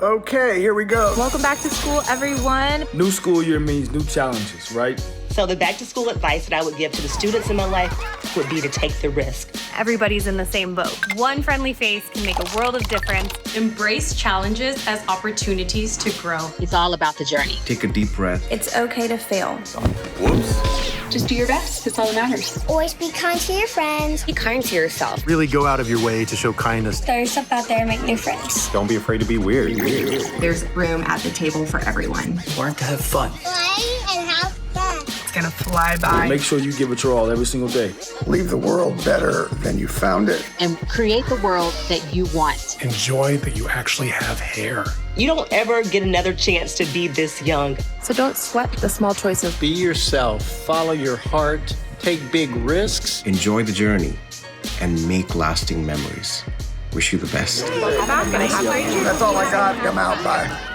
Okay, here we go. Welcome back to school, everyone. New school year means new challenges, right? So the back to school advice that I would give to the students in my life would be to take the risk. Everybody's in the same boat. One friendly face can make a world of difference. Embrace challenges as opportunities to grow. It's all about the journey. Take a deep breath. It's okay to fail. Whoops. Just do your best. That's all that matters. Always be kind to your friends. Be kind to yourself. Really go out of your way to show kindness. Throw yourself out there and make new friends. Don't be afraid to be weird. There's room at the table for everyone. Learn to have fun. Play and have fun. It's gonna fly by. Make sure you give it your all every single day. Leave the world better than you found it. And create the world that you want. Enjoy that you actually have hair. You don't ever get another chance to be this young. So don't sweat the small choices. Be yourself, follow your heart, take big risks. Enjoy the journey and make lasting memories. Wish you the best. That's all I got. I'm out. Bye.